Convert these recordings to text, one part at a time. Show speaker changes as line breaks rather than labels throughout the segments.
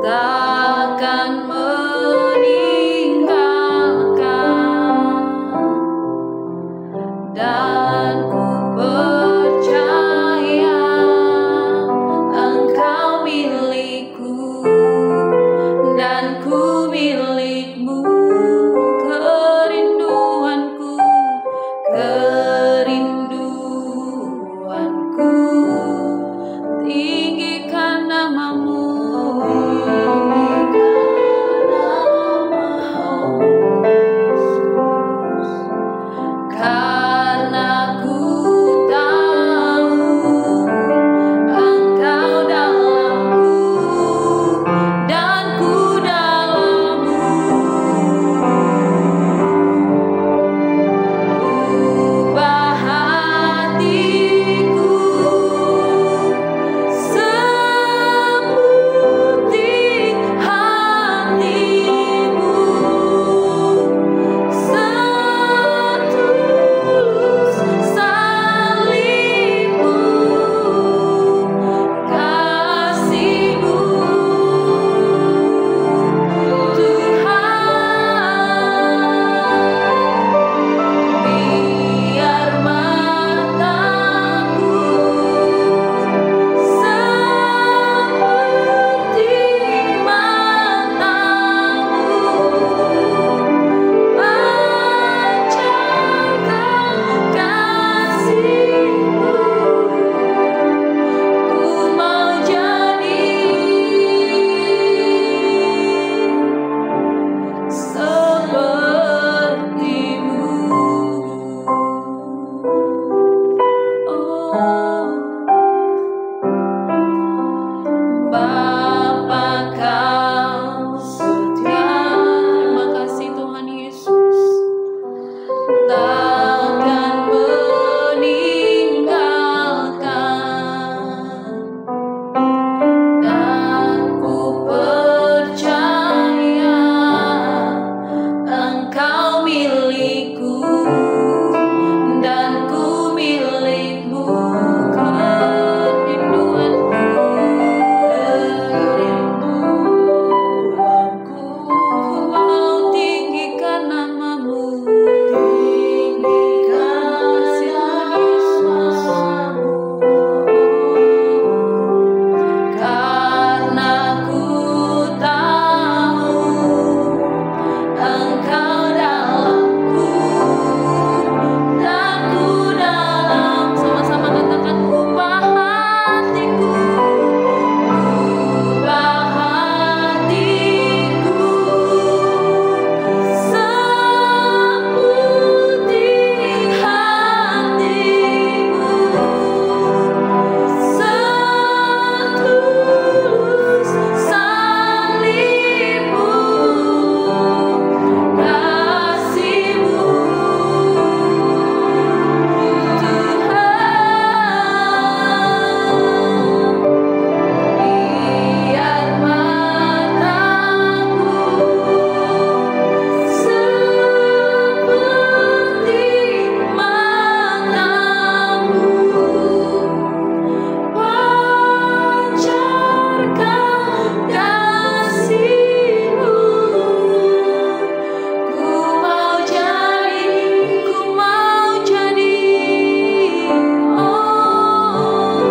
takkan meninggalkan, dan ku percaya Engkau milikku dan ku milikmu. Kerinduanku, kerinduanku, tinggikan namamu, karena ku tahu Engkau dalamku dan ku dalammu. Ubah hatiku seperti hatimu, setulus salibmu, kasihmu Tuhan. Biar mataku seperti matamu, pancarkan kasihmu. Ku mau jadi sepertimu. Oh, Bapa Kau setia. Terima kasih Tuhan Yesus. Takkan meninggalkan, dan ku percaya Engkau milikku dan ku milikmu. Kerinduanku, ku mau tinggikan namamu, tinggikan namamu, karena ku tahu Engkau dalamku dan ku dalam. Sama-sama katakan, ubah hatiku, ubah hatiku seperti hatimu, setulus salibmu, kasihmu Tuhan. Biar mataku seperti matamu, pancarkan kasihmu. Ku mau jadi, ku mau jadi, oh,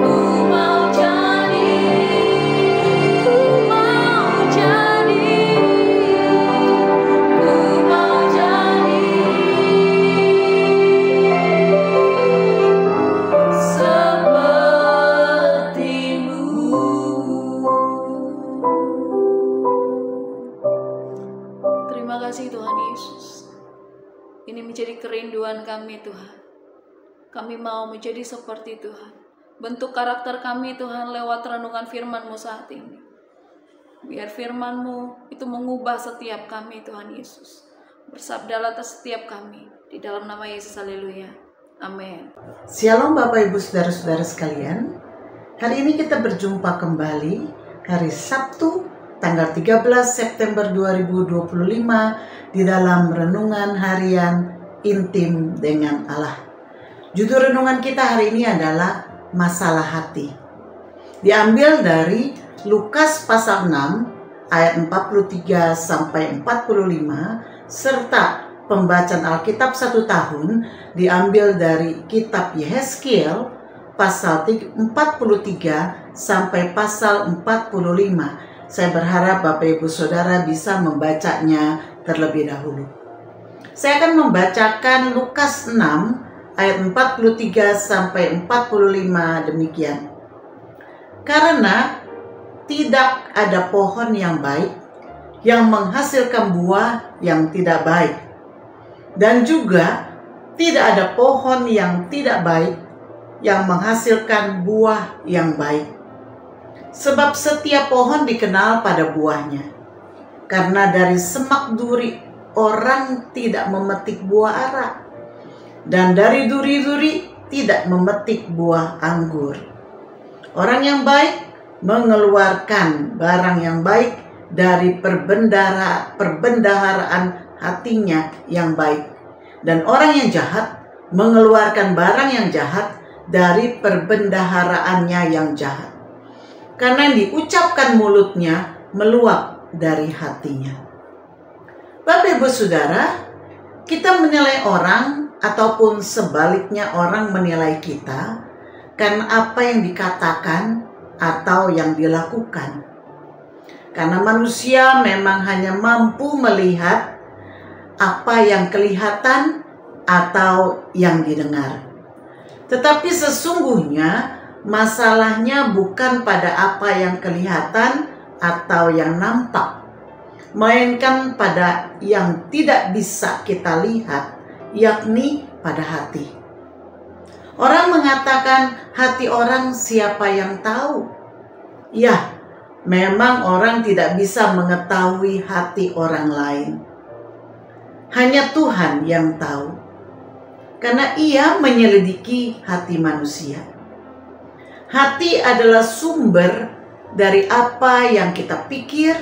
ku mau jadi, ku mau jadi, ku mau jadi sepertimu. Terima kasih Tuhan Yesus. Ini menjadi kerinduan kami Tuhan. Kami mau menjadi seperti Tuhan. Bentuk karakter kami Tuhan lewat renungan firman-Mu saat ini. Biar firman-Mu itu mengubah setiap kami Tuhan Yesus. Bersabdalah atas setiap kami. Di dalam nama Yesus, haleluya. Amin.
Shalom Bapak Ibu Saudara-saudara sekalian. Hari ini kita berjumpa kembali hari Sabtu tanggal 13 September 2025 di dalam renungan harian Intim dengan Allah. Judul renungan kita hari ini adalah masalah hati. Diambil dari Lukas pasal 6 ayat 43 sampai 45 serta pembacaan Alkitab 1 tahun diambil dari kitab Yehezkiel pasal 43 sampai pasal 45. Saya berharap Bapak Ibu Saudara bisa membacanya terlebih dahulu. Saya akan membacakan Lukas 6 ayat 43 sampai 45 demikian. Karena tidak ada pohon yang baik yang menghasilkan buah yang tidak baik, dan juga tidak ada pohon yang tidak baik yang menghasilkan buah yang baik. Sebab setiap pohon dikenal pada buahnya. Karena dari semak duri orang tidak memetik buah ara, dan dari duri-duri tidak memetik buah anggur. Orang yang baik mengeluarkan barang yang baik dari perbendaharaan hatinya yang baik, dan orang yang jahat mengeluarkan barang yang jahat dari perbendaharaannya yang jahat. Karena yang diucapkan mulutnya meluap dari hatinya. Bapak Ibu Saudara, kita menilai orang ataupun sebaliknya orang menilai kita karena apa yang dikatakan atau yang dilakukan. Karena manusia memang hanya mampu melihat apa yang kelihatan atau yang didengar. Tetapi sesungguhnya masalahnya bukan pada apa yang kelihatan atau yang nampak, melainkan pada yang tidak bisa kita lihat, yakni pada hati. Orang mengatakan hati orang siapa yang tahu? Ya, memang orang tidak bisa mengetahui hati orang lain. Hanya Tuhan yang tahu, karena Ia menyelidiki hati manusia. Hati adalah sumber dari apa yang kita pikir,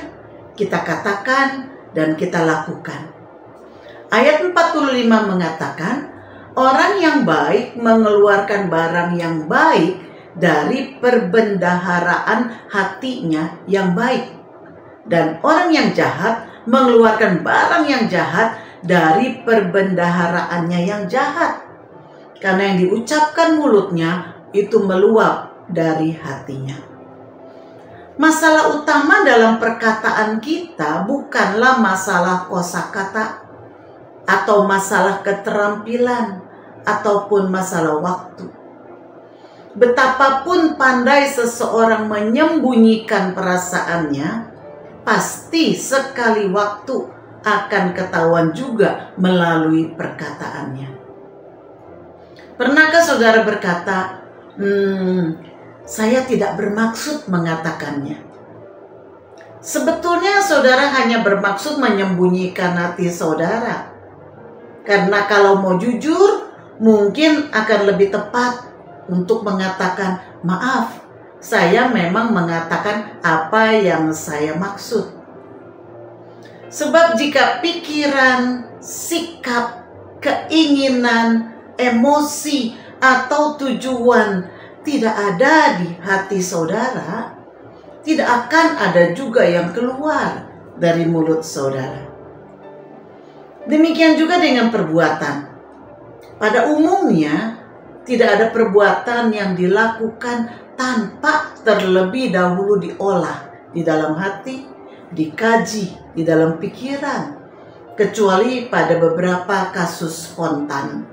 kita katakan, dan kita lakukan. Ayat 45 mengatakan, orang yang baik mengeluarkan barang yang baik dari perbendaharaan hatinya yang baik. Dan orang yang jahat mengeluarkan barang yang jahat dari perbendaharaannya yang jahat. Karena yang diucapkan mulutnya itu meluap dari hatinya. Masalah utama dalam perkataan kita bukanlah masalah kosakata atau masalah keterampilan ataupun masalah waktu. Betapapun pandai seseorang menyembunyikan perasaannya, pasti sekali waktu akan ketahuan juga melalui perkataannya. Pernahkah saudara berkata, saya tidak bermaksud mengatakannya. Sebetulnya saudara hanya bermaksud menyembunyikan hati saudara. Karena kalau mau jujur, mungkin akan lebih tepat untuk mengatakan, maaf, saya memang mengatakan apa yang saya maksud. Sebab jika pikiran, sikap, keinginan, emosi, atau tujuan tidak ada di hati saudara, tidak akan ada juga yang keluar dari mulut saudara. Demikian juga dengan perbuatan. Pada umumnya, tidak ada perbuatan yang dilakukan tanpa terlebih dahulu diolah di dalam hati, dikaji di dalam pikiran, kecuali pada beberapa kasus spontan.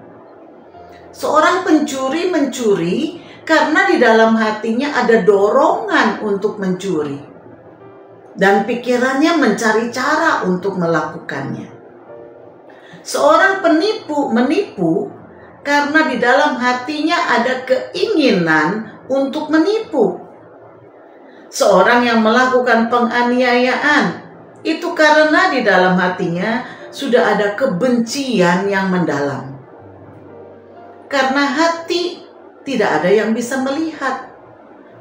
Seorang pencuri mencuri karena di dalam hatinya ada dorongan untuk mencuri, dan pikirannya mencari cara untuk melakukannya. Seorang penipu menipu karena di dalam hatinya ada keinginan untuk menipu. Seorang yang melakukan penganiayaan itu karena di dalam hatinya sudah ada kebencian yang mendalam. Karena hati tidak ada yang bisa melihat,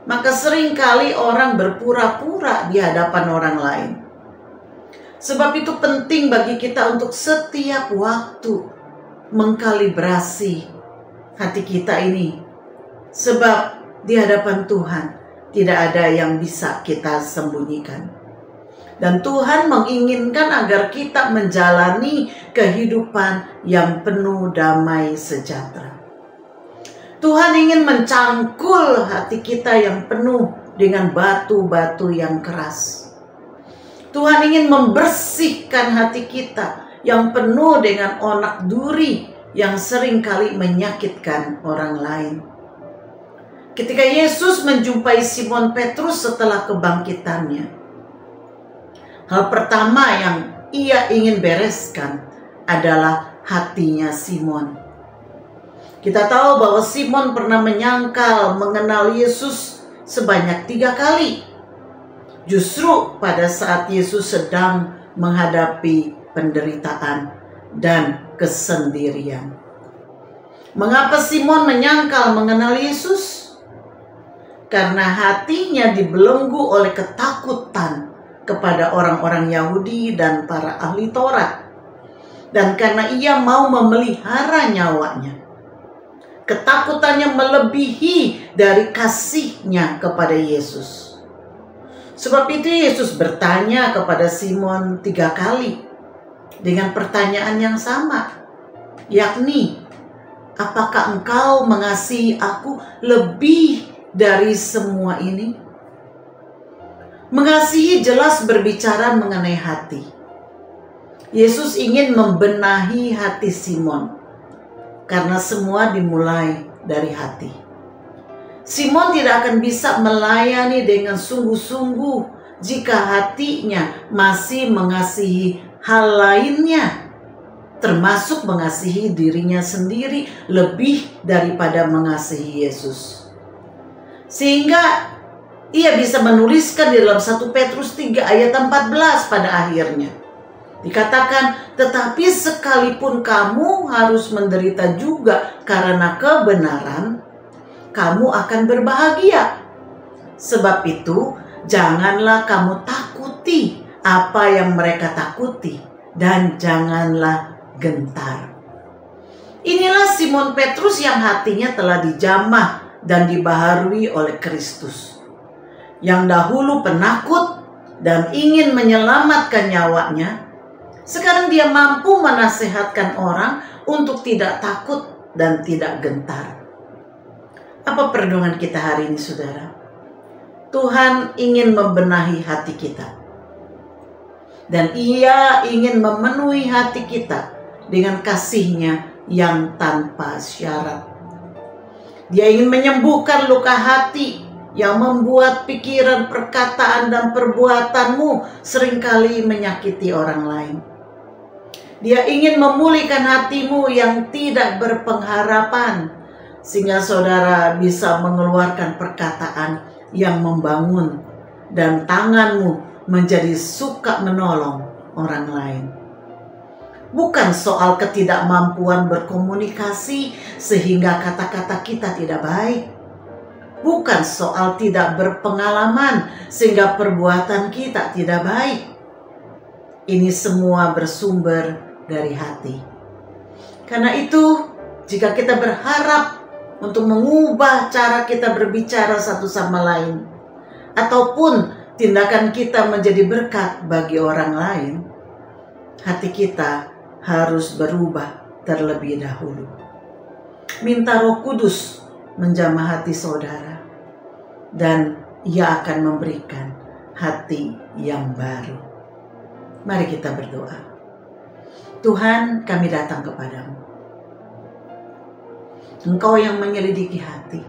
maka seringkali orang berpura-pura di hadapan orang lain. Sebab itu penting bagi kita untuk setiap waktu mengkalibrasi hati kita ini. Sebab di hadapan Tuhan tidak ada yang bisa kita sembunyikan. Dan Tuhan menginginkan agar kita menjalani kehidupan yang penuh damai sejahtera. Tuhan ingin mencangkul hati kita yang penuh dengan batu-batu yang keras. Tuhan ingin membersihkan hati kita yang penuh dengan onak duri yang seringkali menyakitkan orang lain. Ketika Yesus menjumpai Simon Petrus setelah kebangkitannya, hal pertama yang ia ingin bereskan adalah hatinya Simon. Kita tahu bahwa Simon pernah menyangkal mengenal Yesus sebanyak 3 kali. Justru pada saat Yesus sedang menghadapi penderitaan dan kesendirian. Mengapa Simon menyangkal mengenal Yesus? Karena hatinya dibelenggu oleh ketakutan kepada orang-orang Yahudi dan para ahli Taurat. Dan karena ia mau memelihara nyawanya. Ketakutannya melebihi dari kasihnya kepada Yesus. Sebab itu Yesus bertanya kepada Simon 3 kali dengan pertanyaan yang sama, yakni, apakah engkau mengasihi aku lebih dari semua ini? Mengasihi jelas berbicara mengenai hati. Yesus ingin membenahi hati Simon, karena semua dimulai dari hati. Simon tidak akan bisa melayani dengan sungguh-sungguh jika hatinya masih mengasihi hal lainnya, termasuk mengasihi dirinya sendiri lebih daripada mengasihi Yesus. Sehingga ia bisa menuliskan di dalam 1 Petrus 3 ayat 14 pada akhirnya. Dikatakan, tetapi sekalipun kamu harus menderita juga karena kebenaran, kamu akan berbahagia. Sebab itu, janganlah kamu takuti apa yang mereka takuti, dan janganlah gentar. Inilah Simon Petrus yang hatinya telah dijamah dan dibaharui oleh Kristus. Yang dahulu penakut dan ingin menyelamatkan nyawanya, sekarang dia mampu menasihatkan orang untuk tidak takut dan tidak gentar. Apa perenungan kita hari ini, saudara? Tuhan ingin membenahi hati kita. Dan ia ingin memenuhi hati kita dengan kasih-Nya yang tanpa syarat. Dia ingin menyembuhkan luka hati yang membuat pikiran, perkataan, dan perbuatanmu seringkali menyakiti orang lain. Dia ingin memulihkan hatimu yang tidak berpengharapan, sehingga saudara bisa mengeluarkan perkataan yang membangun dan tanganmu menjadi suka menolong orang lain. Bukan soal ketidakmampuan berkomunikasi sehingga kata-kata kita tidak baik. Bukan soal tidak berpengalaman sehingga perbuatan kita tidak baik. Ini semua bersumber dari hati. Karena itu, jika kita berharap untuk mengubah cara kita berbicara satu sama lain, ataupun tindakan kita menjadi berkat bagi orang lain, hati kita harus berubah terlebih dahulu. Minta Roh Kudus menjamah hati saudara, dan Ia akan memberikan hati yang baru. Mari kita berdoa. Tuhan, kami datang kepadamu. Engkau yang menyelidiki hati.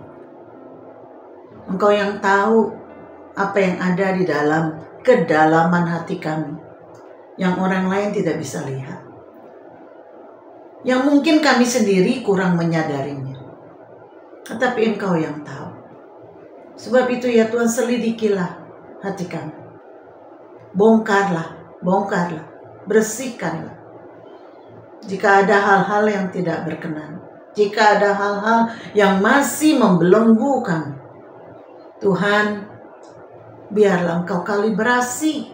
Engkau yang tahu apa yang ada di dalam kedalaman hati kami, yang orang lain tidak bisa lihat, yang mungkin kami sendiri kurang menyadarinya. Tetapi Engkau yang tahu. Sebab itu ya Tuhan, selidikilah hati kami. Bongkarlah, bersihkanlah. Jika ada hal-hal yang tidak berkenan, jika ada hal-hal yang masih membelenggu kami, Tuhan, biarlah Engkau kalibrasi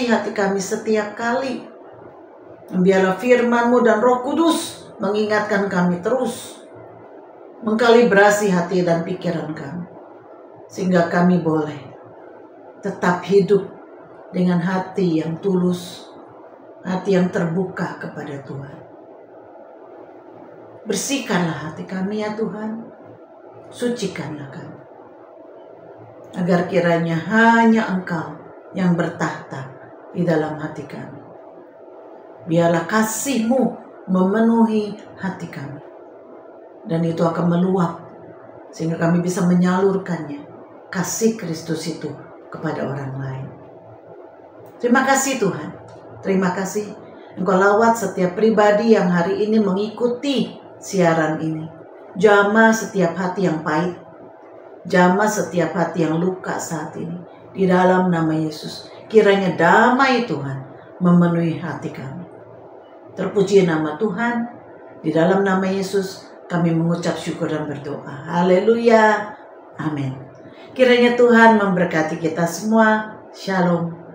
hati kami setiap kali. Biarlah firman-Mu dan Roh Kudus mengingatkan kami terus mengkalibrasi hati dan pikiran kami, sehingga kami boleh tetap hidup dengan hati yang tulus, hati yang terbuka kepada Tuhan. Bersihkanlah hati kami ya Tuhan, sucikanlah kami, agar kiranya hanya Engkau yang bertahta di dalam hati kami. Biarlah kasih-Mu memenuhi hati kami, dan itu akan meluap sehingga kami bisa menyalurkannya, kasih Kristus itu kepada orang lain. Terima kasih Tuhan, terima kasih Engkau lawat setiap pribadi yang hari ini mengikuti siaran ini. Jamah setiap hati yang pahit, jamah setiap hati yang luka saat ini. Di dalam nama Yesus, kiranya damai Tuhan memenuhi hati kami. Terpuji nama Tuhan. Di dalam nama Yesus kami mengucap syukur dan berdoa. Haleluya. Amin. Kiranya Tuhan memberkati kita semua. Shalom.